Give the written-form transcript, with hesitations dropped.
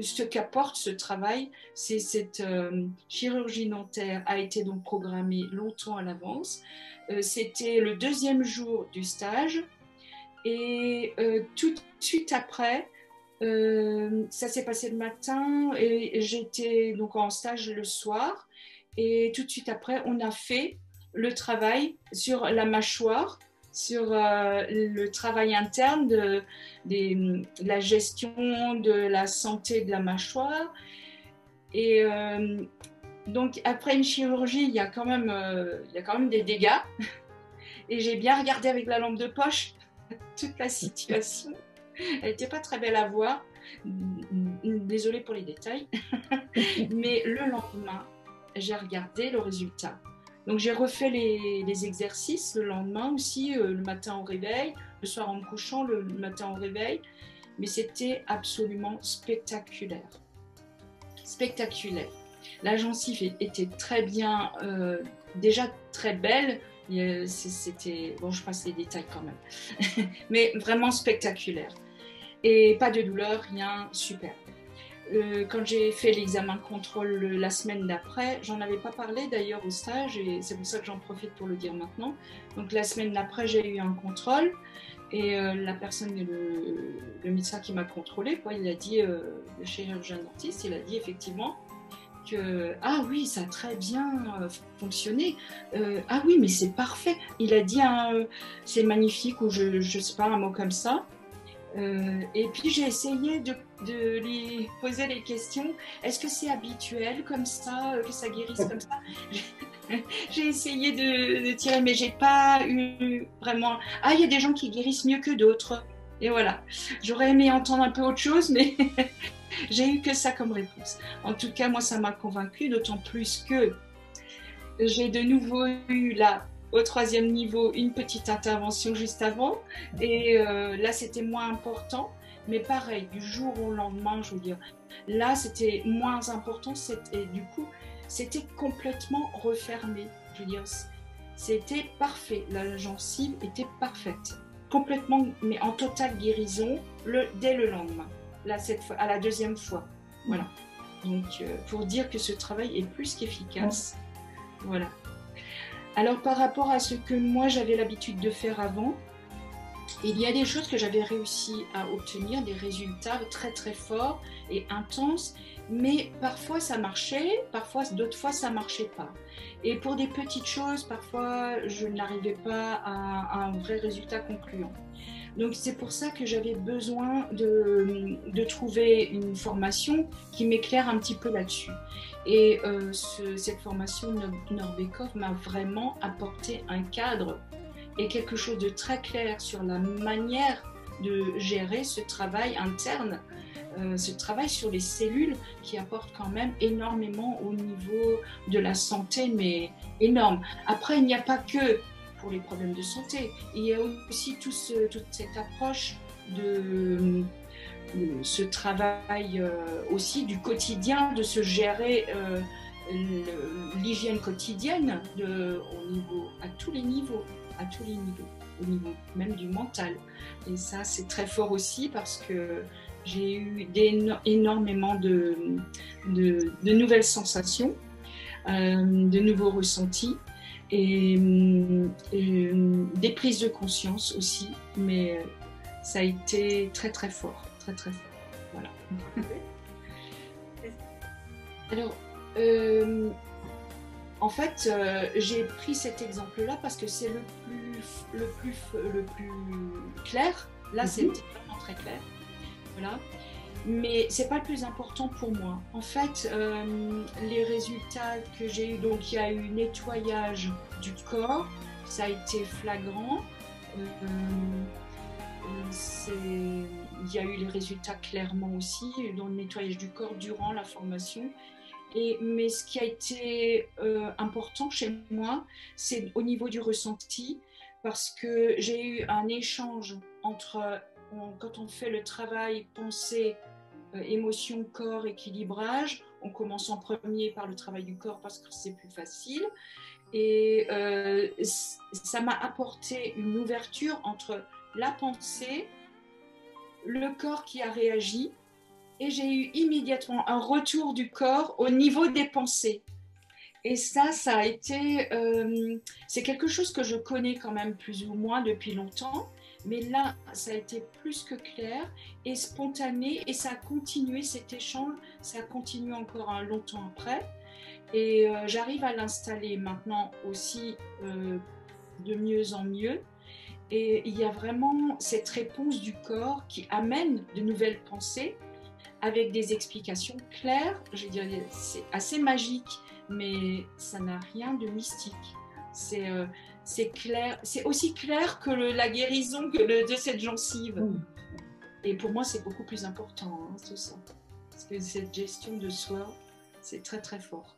ce qu'apporte ce travail, c'est cette chirurgie dentaire a été donc programmée longtemps à l'avance. C'était le deuxième jour du stage et tout de suite après, ça s'est passé le matin et j'étais donc en stage le soir et tout de suite après, on a fait le travail sur la mâchoire, sur le travail interne de la gestion de la santé de la mâchoire. Et donc, après une chirurgie, il y a quand même des dégâts. Et j'ai bien regardé avec la lampe de poche toute la situation. Elle n'était pas très belle à voir. Désolée pour les détails. Mais le lendemain, j'ai regardé le résultat. Donc j'ai refait les exercices le lendemain aussi, le matin au réveil, le soir en me couchant, le matin au réveil. Mais c'était absolument spectaculaire. Spectaculaire. La gencive était très bien, déjà très belle. C'était, bon, je passe les détails quand même, mais vraiment spectaculaire. Et pas de douleur, rien, super. Quand j'ai fait l'examen de contrôle la semaine d'après, j'en avais pas parlé d'ailleurs au stage et c'est pour ça que j'en profite pour le dire maintenant. Donc la semaine d'après, j'ai eu un contrôle et la personne, le médecin qui m'a contrôlé, quoi, il a dit, le chirurgien dentiste, il a dit effectivement que ah oui, ça a très bien fonctionné. Ah oui, mais c'est parfait. Il a dit c'est magnifique ou je sais pas un mot comme ça. Et puis j'ai essayé de lui poser les questions. Est-ce que c'est habituel comme ça, que ça guérisse comme ça? J'ai essayé de tirer, mais j'ai pas eu vraiment. Ah, il y a des gens qui guérissent mieux que d'autres. Et voilà. J'aurais aimé entendre un peu autre chose, mais j'ai eu que ça comme réponse. En tout cas, moi, ça m'a convaincue, d'autant plus que j'ai de nouveau eu là, au troisième niveau, une petite intervention juste avant. Et là, c'était moins important. Mais pareil, du jour au lendemain, je veux dire, là, c'était moins important. Et du coup, c'était complètement refermé. Je veux dire, c'était parfait. La gencive était parfaite. Complètement, mais en totale guérison dès le lendemain. Là, cette fois, à la deuxième fois. Voilà. Donc, pour dire que ce travail est plus qu'efficace. Voilà. Alors, par rapport à ce que moi, j'avais l'habitude de faire avant, il y a des choses que j'avais réussi à obtenir, des résultats très très forts et intenses, mais parfois ça marchait, parfois d'autres fois ça marchait pas. Et pour des petites choses, parfois je n'arrivais pas à un vrai résultat concluant. Donc c'est pour ça que j'avais besoin de trouver une formation qui m'éclaire un petit peu là-dessus. Et cette formation Norbekov m'a vraiment apporté un cadre et quelque chose de très clair sur la manière de gérer ce travail interne, ce travail sur les cellules qui apporte quand même énormément au niveau de la santé, mais énorme. Après, il n'y a pas que pour les problèmes de santé, il y a aussi toute cette approche de ce travail aussi du quotidien, de se gérer l'hygiène quotidienne à tous les niveaux, au niveau même du mental. Et ça, c'est très fort aussi parce que j'ai eu énormément de nouvelles sensations, de nouveaux ressentis et des prises de conscience aussi, mais ça a été très très fort, très très fort. Voilà. Alors, en fait, j'ai pris cet exemple-là parce que c'est le plus clair. Là, c'était vraiment très clair. Voilà. Mais c'est pas le plus important pour moi. En fait, les résultats que j'ai eu, donc il y a eu nettoyage du corps, ça a été flagrant. Il y a eu les résultats clairement aussi dans le nettoyage du corps durant la formation. Mais ce qui a été important chez moi, c'est au niveau du ressenti, parce que j'ai eu un échange entre, quand on fait le travail pensée, émotion, corps, équilibrage, on commence en premier par le travail du corps parce que c'est plus facile. Et ça m'a apporté une ouverture entre la pensée, le corps qui a réagi et j'ai eu immédiatement un retour du corps au niveau des pensées. Et ça a été, c'est quelque chose que je connais quand même plus ou moins depuis longtemps, mais là, ça a été plus que clair et spontané, et ça a continué cet échange, ça a continué encore longtemps après. Et j'arrive à l'installer maintenant aussi de mieux en mieux. Et il y a vraiment cette réponse du corps qui amène de nouvelles pensées avec des explications claires. Je dirais, c'est assez magique, mais ça n'a rien de mystique. C'est clair, c'est aussi clair que la guérison de cette gencive. Et pour moi, c'est beaucoup plus important, tout ça. Parce que cette gestion de soi, c'est très très fort.